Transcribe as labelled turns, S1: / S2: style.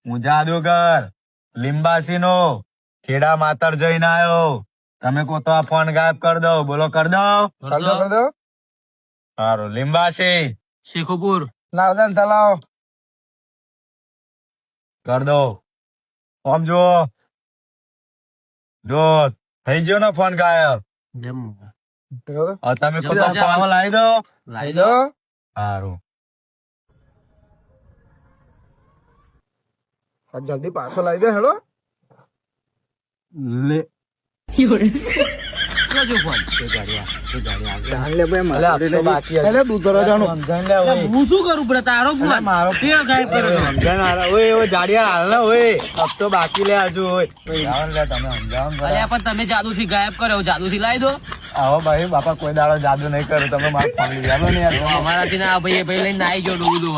S1: હું જાદુગર લીંબાસી નો ખેડા માતર જઈને આવ્યો. તમે કહો તો આ ફોન ગાયબ કરી દો. બોલો કરી દો.
S2: કરી દો
S1: સારું. લીંબાસી
S3: શેખુપુર
S2: નાવદાન તલાવ
S1: કર દો. આમ જુઓ, જો થઈ ગયો ને ફોન ગાયબ. હવે તમે કહો તો પાવર લાવી દો.
S3: લાવી
S2: દો
S1: સારું.
S2: જલ્દી પાછો લાવી દે હેડો
S1: લે
S3: હું શું કરું પડે તારો ફોન
S1: મારો
S3: તે ગાયબ કર્યો
S1: હપ્તો બાકી લે હજુ હોય. લે તમે સમજાવો ને
S3: અલ્યા પણ તમે જાદુ થી ગાયબ કર્યો, જાદુ થી લાવી દો.
S1: આવો ભાઈ બાપા કોઈ દાડો જાદુ નહીં કરું. તમે મારો ફોન લઈ આવો ને યાર.
S3: અમારાથી ના ભાઈ લઈને આવી ગયો ડૂબું